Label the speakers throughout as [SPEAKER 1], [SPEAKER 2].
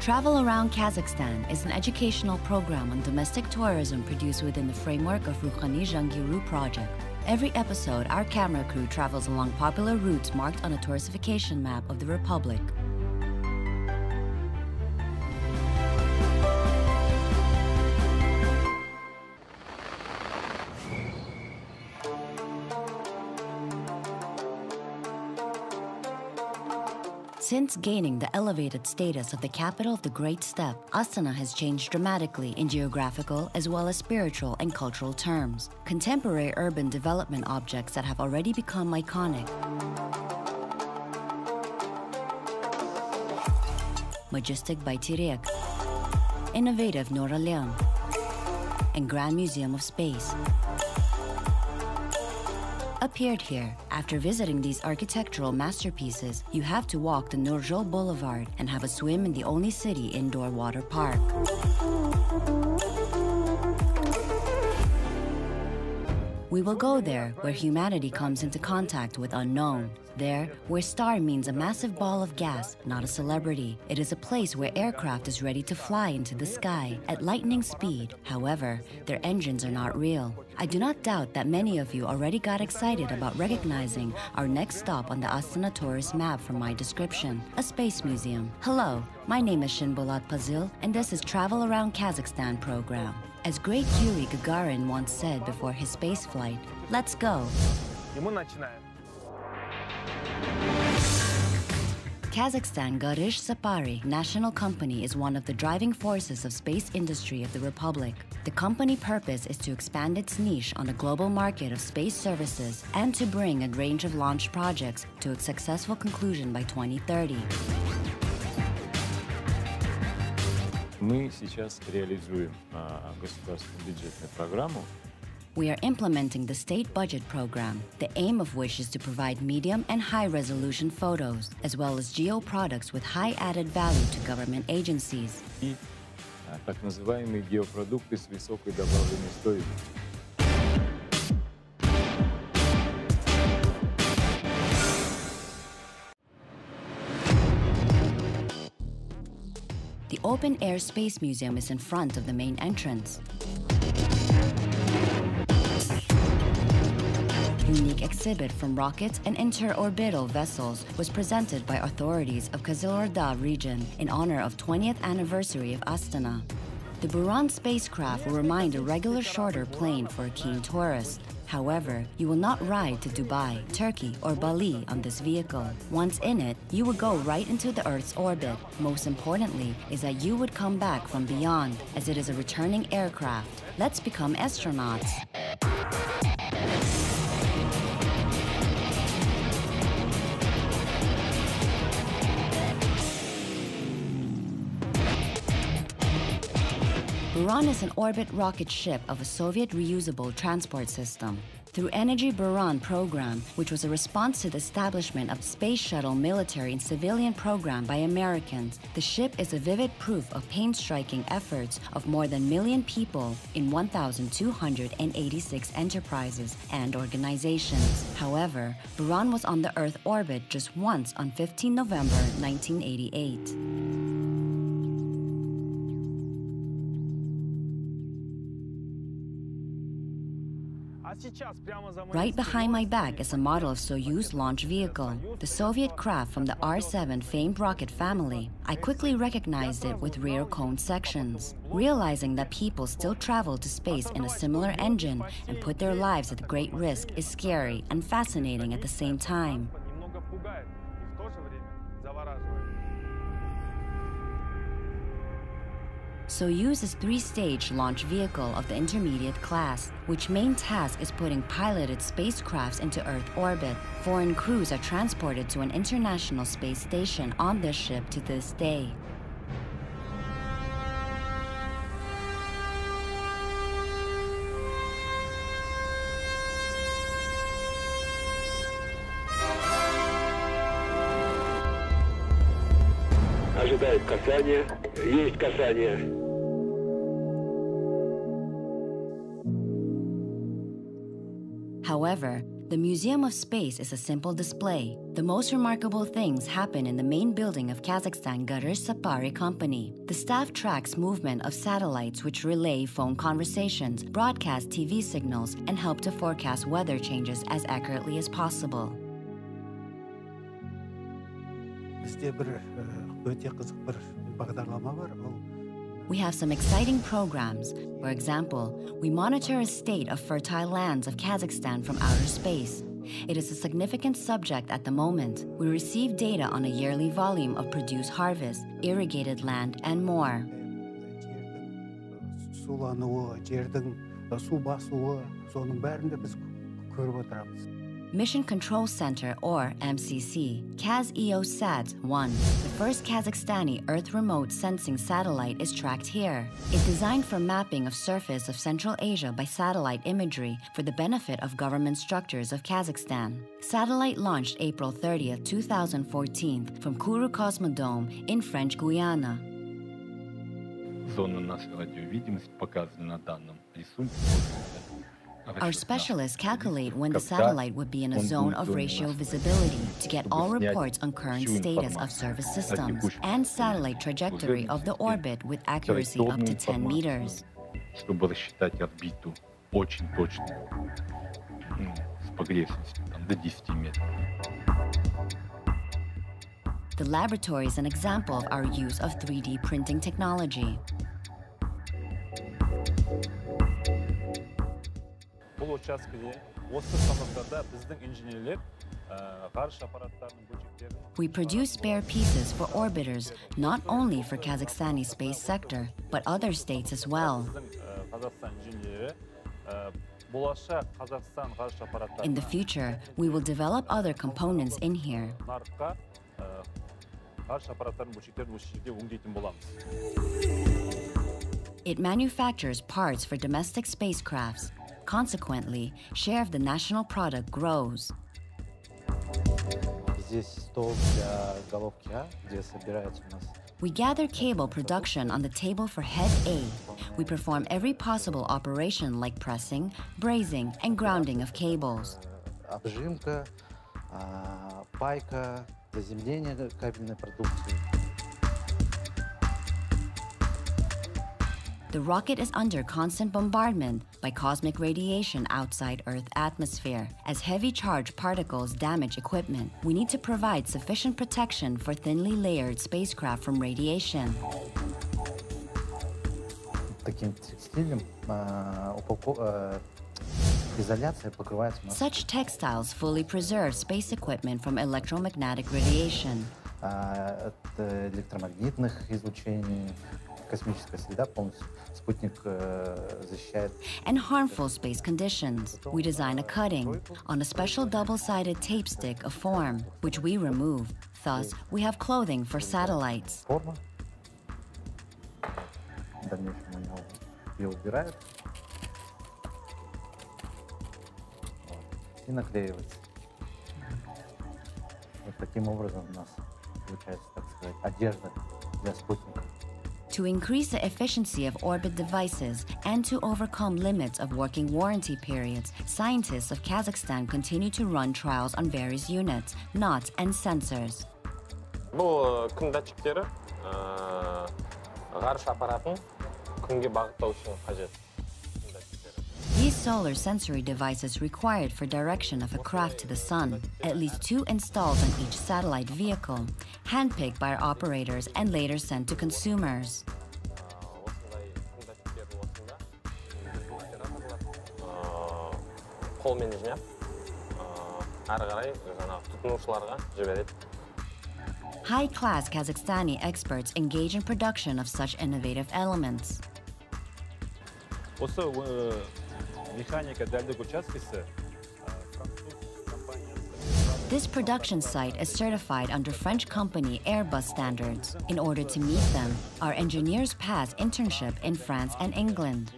[SPEAKER 1] Travel Around Kazakhstan is an educational program on domestic tourism produced within the framework of Ruhani Jangiru project. Every episode, our camera crew travels along popular routes marked on a touristification map of the Republic. Since gaining the elevated status of the capital of the Great Steppe, Astana has changed dramatically in geographical as well as spiritual and cultural terms. Contemporary urban development objects that have already become iconic. Majestic Baytirek, innovative Noralim, and Grand Museum of Space appeared here. After visiting these architectural masterpieces, you have to walk the Nurjol Boulevard and have a swim in the only city indoor water park. We will go there where humanity comes into contact with unknown. There, where star means a massive ball of gas, not a celebrity. It is a place where aircraft is ready to fly into the sky at lightning speed. However, their engines are not real. I do not doubt that many of you already got excited about recognizing our next stop on the Astana tourist map from my description, a space museum. Hello, my name is Shinbolat Pazil, and this is Travel Around Kazakhstan program. As great Yuri Gagarin once said before his space flight, let's go. Kazakhstan Garish Sapari National Company is one of the driving forces of space industry of the Republic. The company purpose is to expand its niche on the global market of space services and to bring a range of launch projects to a successful conclusion by 2030.
[SPEAKER 2] Мы сейчас реализуем государственную бюджетную программу.
[SPEAKER 1] We are implementing the state budget program, the aim of which is to provide medium and high-resolution photos, as well as geo products with high added value to government agencies.
[SPEAKER 2] И так называемые геопродукты с высокой добавленной стоимостью.
[SPEAKER 1] The open-air space museum is in front of the main entrance. Unique exhibit from rockets and interorbital vessels was presented by authorities of Kazilorda region in honor of 20th anniversary of Astana. The Braun spacecraft will remind a regular shorter plane for a keen tourist. However, you will not ride to Dubai, Turkey, or Bali on this vehicle. Once in it, you will go right into the Earth's orbit. Most importantly is that you would come back from beyond, as it is a returning aircraft. Let's become astronauts. Braun is an orbit rocket ship of a Soviet reusable transport system. Through Energy Braun program, which was a response to the establishment of space shuttle military and civilian program by Americans, the ship is a vivid proof of painstaking efforts of more than 1 million people in 1,286 enterprises and organizations. However, Braun was on the Earth orbit just once on 15 November 1988. Right behind my back is a model of Soyuz launch vehicle, the Soviet craft from the R-7 famed rocket family. I quickly recognized it with rear cone sections. Realizing that people still travel to space in a similar engine and put their lives at great risk is scary and fascinating at the same time. Soyuz is a 3-stage launch vehicle of the intermediate class, which main task is putting piloted spacecrafts into Earth orbit. Foreign crews are transported to an international space station on this ship to this day.
[SPEAKER 3] Ожидает касание. Есть касание.
[SPEAKER 1] However, The Museum of Space is a simple display. The most remarkable things happen in the main building of Kazakhstan Garaj Sapari Company. The staff tracks movement of satellites which relay phone conversations, broadcast TV signals, and help to forecast weather changes as accurately as possible. We have some exciting programs. For example, we monitor a state of fertile lands of Kazakhstan from outer space. It is a significant subject at the moment. We receive data on a yearly volume of produce harvest, irrigated land, and more. Mission Control Center, or MCC, KazEOSat-1, the first Kazakhstani Earth remote sensing satellite, is tracked here. It designed for mapping of surface of Central Asia by satellite imagery for the benefit of government structures of Kazakhstan. Satellite launched April 30th, 2014 from Kourou Cosmodrome in French Guiana.
[SPEAKER 2] Зона нашей радиовидимости показана на данном рисунке.
[SPEAKER 1] Our specialists calculate when the satellite would be in a zone of ratio visibility to get all reports on current status of service systems and satellite trajectory of the orbit with accuracy up to 10 meters.
[SPEAKER 2] Чтобы рассчитать орбиту очень точно, с погрешностью до 10 метров.
[SPEAKER 1] The laboratory is an example of our use of 3D printing technology. We produce spare pieces for orbiters, not only for Kazakhstani space sector, but other states as well. In the future, we will develop other components in here. It manufactures parts for domestic spacecrafts. Consequently, share of the national product grows. We gather cable production on the table for head A. We perform every possible operation like pressing, brazing, and grounding of cables. The rocket is under constant bombardment by cosmic radiation outside Earth's atmosphere. As heavy charged particles damage equipment, we need to provide sufficient protection for thinly layered spacecraft from radiation. Such textiles fully preserve space equipment from electromagnetic radiation. And harmful space conditions. We design a cutting on a special double-sided tape stick of form, which we remove. Thus, we have clothing for satellites.
[SPEAKER 4] И наклеивается. Вот таким образом у нас получается, так сказать, одежда для спутника.
[SPEAKER 1] To increase the efficiency of orbit devices and to overcome limits of working warranty periods, scientists of Kazakhstan continue to run trials on various units, knots, and sensors.
[SPEAKER 5] бұл күн датчиктері ғарыш аппаратын күнге бағыттау үшін қажет.
[SPEAKER 1] These solar sensory devices required for direction of a craft to the sun, at least 2 installed on each satellite vehicle, handpicked by our operators and later sent to consumers.
[SPEAKER 5] қолмен жинап, ары қарай жаңағы тұтынушыларға жібереді.
[SPEAKER 1] High-class Kazakhstani experts engage in production of such innovative elements. This production site is certified under French company Airbus standards. In order to meet them, our engineers pass internship in France and England.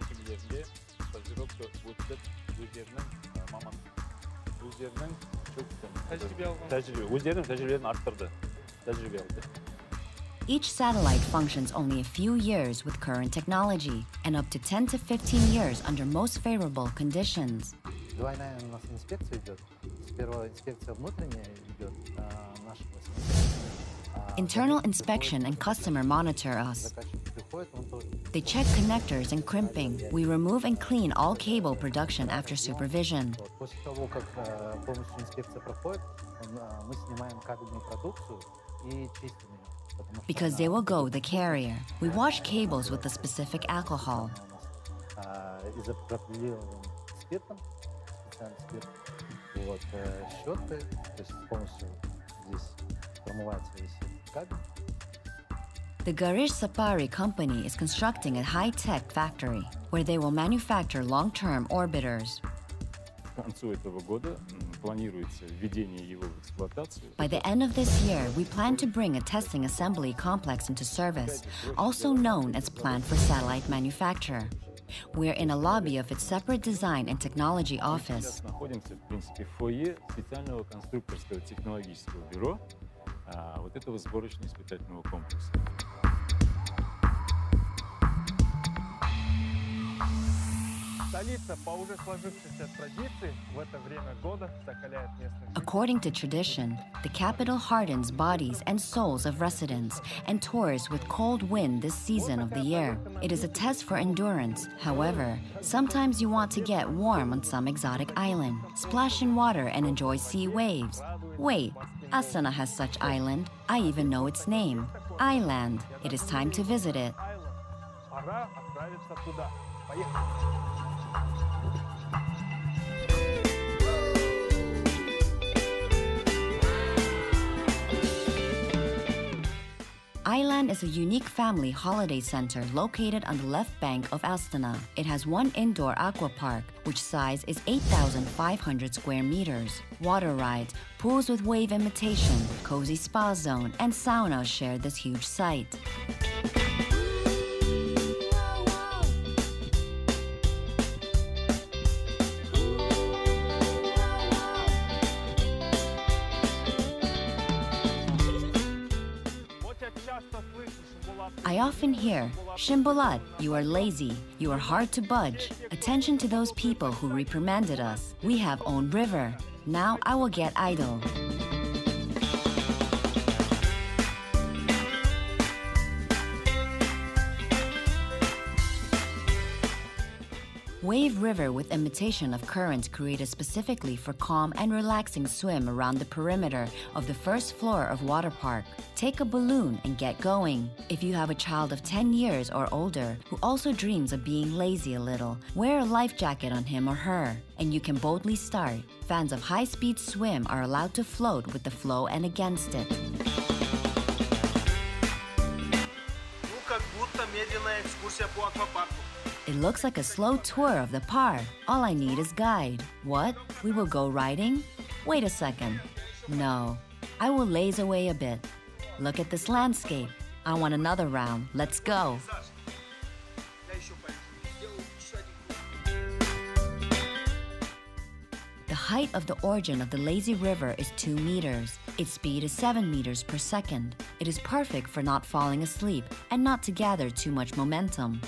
[SPEAKER 1] Each satellite functions only a few years with current technology and up to 10 to 15 years under most favorable conditions.
[SPEAKER 4] двойная у нас инспекция идет. Сперва инспекция внутренняя идет нашего.
[SPEAKER 1] Internal inspection and customer monitor us. They check connectors and crimping. We remove and clean all cable production after supervision.
[SPEAKER 4] После того, как полностью инспекция проходит, мы снимаем кабельную продукцию и чистим ее.
[SPEAKER 1] Because they will go the carrier. We wash cables with a specific alcohol.
[SPEAKER 4] Изопропилированным спиртом, специальный спирт. Вот, щеткой, то есть полностью здесь промывается весь кабель.
[SPEAKER 1] The Garish Sapari company is constructing a high-tech factory where they will manufacture long-term orbiters.
[SPEAKER 6] К концу этого года планируется введение его в эксплуатацию.
[SPEAKER 1] By the end of this year, we plan to bring a testing assembly complex into service, also known as Plant for Satellite Manufacture. We're in a lobby of its separate design and technology office.
[SPEAKER 6] Сейчас находимся, в принципе, в фойе специального конструкторского технологического бюро вот этого сборочно-испытательного комплекса.
[SPEAKER 7] Столица по уже сложившейся традиции в это время года закаляет местных жителей.
[SPEAKER 1] According to tradition, the capital hardens bodies and souls of residents and tours with cold wind this season of the year. It is a test for endurance. However, sometimes you want to get warm on some exotic island, splash in water and enjoy sea waves. Wait, Astana has such island. I even know its name. Island. It is time to visit it.
[SPEAKER 7] Пора отправиться туда. Поехали.
[SPEAKER 1] Island is a unique family holiday center located on the left bank of Astana. It has one indoor aqua park, which size is 8,500 square meters. Water rides, pools with wave imitation, cozy spa zone, and saunas share this huge site. I often hear, Shimbolat, you are lazy, you are hard to budge. Attention to those people who reprimanded us. We have own river. Now I will get idle. Wave river with imitation of currents created specifically for calm and relaxing swim around the perimeter of the first floor of water park. Take a balloon and get going. If you have a child of 10 years or older who also dreams of being lazy a little, wear a life jacket on him or her, and you can boldly start. Fans of high-speed swim are allowed to float with the flow and against it. It looks like a slow tour of the park. All I need is guide. What? We will go riding? Wait a second. No. I will laze away a bit. Look at this landscape. I want another round. Let's go. The height of the origin of the lazy river is 2 meters. Its speed is 7 meters per second. It is perfect for not falling asleep and not to gather too much momentum.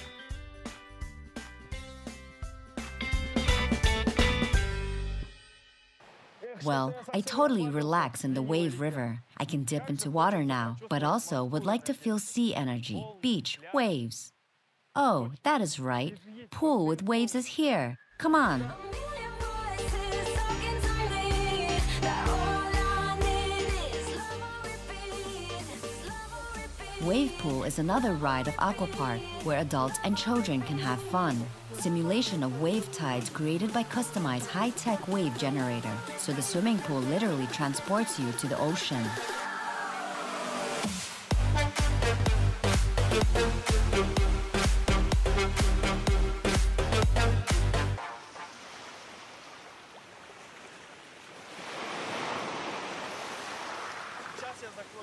[SPEAKER 1] Well, I totally relax in the wave river. I can dip into water now, but also would like to feel sea energy, beach, waves. Oh, that is right. Pool with waves is here. Come on. Wave pool is another ride of aquapark where adults and children can have fun. Simulation of wave tides created by customized high-tech wave generator, so the swimming pool literally transports you to the ocean.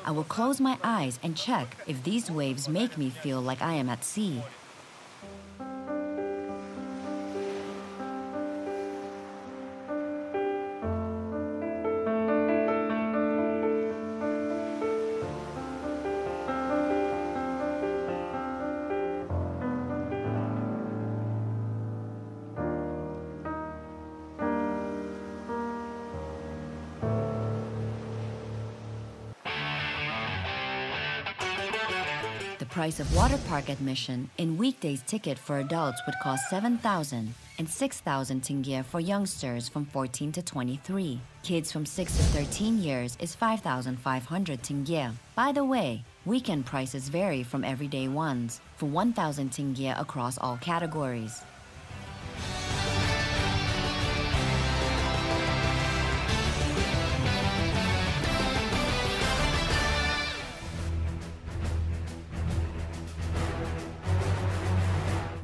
[SPEAKER 1] I will close my eyes and check if these waves make me feel like I am at sea. price of water park admission, in weekdays ticket for adults would cost 7,000 and 6,000 tenge for youngsters from 14 to 23. Kids from 6 to 13 years is 5,500 tenge. By the way, weekend prices vary from everyday ones, for 1,000 tenge across all categories.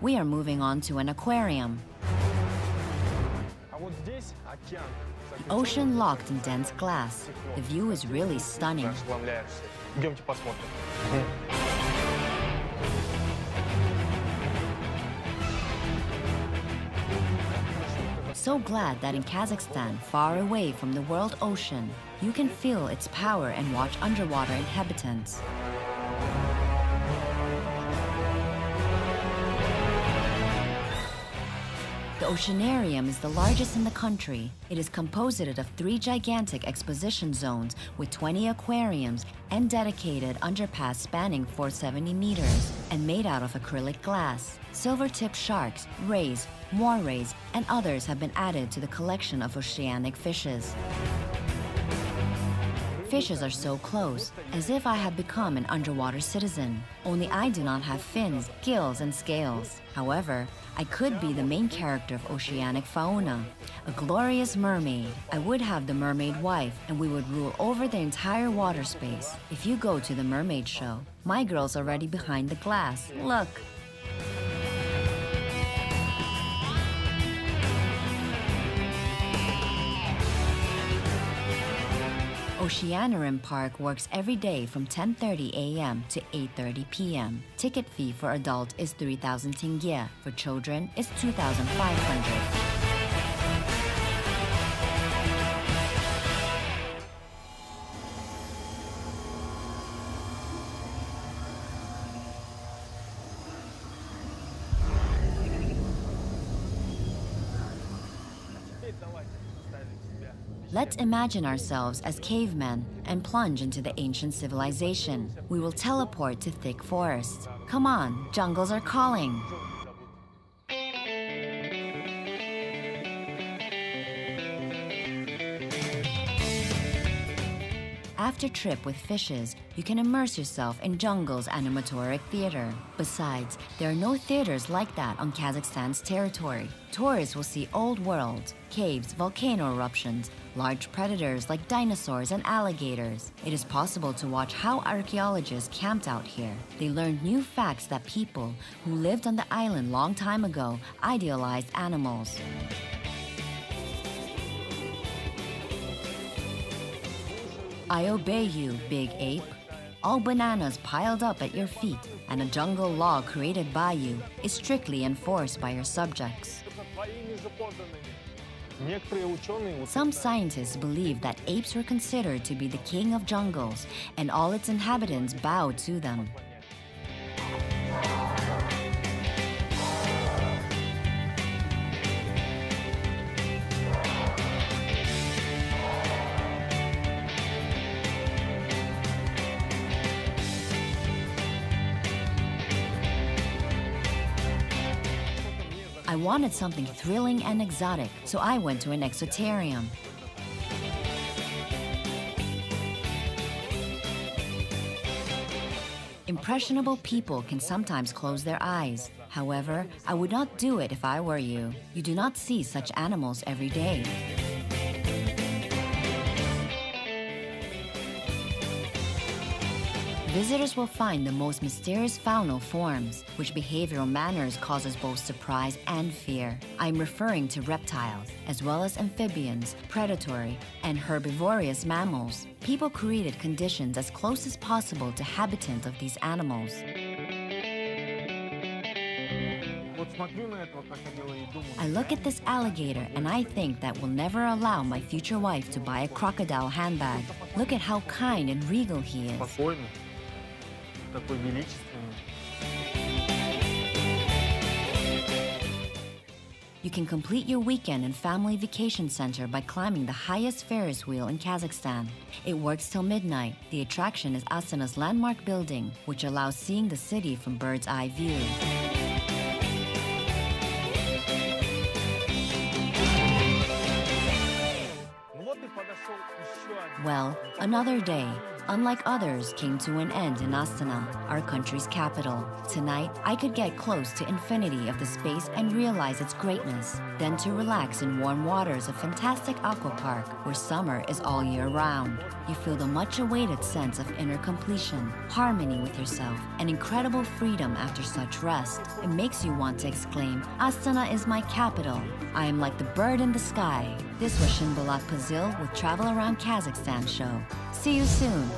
[SPEAKER 1] We are moving on to an aquarium.
[SPEAKER 7] А вот здесь океан.
[SPEAKER 1] The ocean locked in dense glass. The view is really stunning.
[SPEAKER 7] Ошеломляешься. Идемте посмотрим.
[SPEAKER 1] So glad that in Kazakhstan, far away from the world ocean, you can feel its power and watch underwater inhabitants. The Oceanarium is the largest in the country. It is composed of 3 gigantic exposition zones with 20 aquariums and dedicated underpass spanning 470 meters and made out of acrylic glass. Silver-tipped sharks, rays, morays, and others have been added to the collection of oceanic fishes. Fishes are so close, as if I have become an underwater citizen. Only I do not have fins, gills, and scales. However, I could be the main character of oceanic fauna, a glorious mermaid. I would have the mermaid wife, and we would rule over the entire water space. If you go to the mermaid show, my girl's already behind the glass. Look! Oceanarium Park works every day from 10:30 a.m. to 8:30 p.m. Ticket fee for adult is 3,000 tenge. For children, is 2,500. Let's imagine ourselves as cavemen and plunge into the ancient civilization. We will teleport to thick forests. Come on, jungles are calling. After trip with fishes, you can immerse yourself in jungle's animatoric theater. Besides, there are no theaters like that on Kazakhstan's territory. Tourists will see old worlds, caves, volcano eruptions, large predators like dinosaurs and alligators. It is possible to watch how archaeologists camped out here. They learned new facts that people who lived on the island long time ago idealized animals. I obey you, big ape. All bananas piled up at your feet and a jungle law created by you is strictly enforced by your subjects. Some scientists believe that apes were considered to be the king of jungles and all its inhabitants bowed to them. I wanted something thrilling and exotic, so I went to an exotarium. Impressionable people can sometimes close their eyes. However, I would not do it if I were you. You do not see such animals every day. Visitors will find the most mysterious faunal forms, which behavioral manners causes both surprise and fear. I'm referring to reptiles, as well as amphibians, predatory, and herbivorous mammals. People created conditions as close as possible to habitat of these animals. I look at this alligator and I think that will never allow my future wife to buy a crocodile handbag. Look at how kind and regal he is.
[SPEAKER 5] Такой величественный.
[SPEAKER 1] You can complete your weekend and family vacation center by climbing the highest Ferris wheel in Kazakhstan. It works till midnight. The attraction is Astana's landmark building, which allows seeing the city from bird's eye view. Well, another day, unlike others, came to an end in Astana, our country's capital. Tonight, I could get close to infinity of the space and realize its greatness. Then to relax in warm waters of fantastic aqua park, where summer is all year round. You feel the much-awaited sense of inner completion, harmony with yourself, and incredible freedom after such rest. It makes you want to exclaim, Astana is my capital. I am like the bird in the sky. This was Shinbalat Pazil with Travel Around Kazakhstan show. See you soon.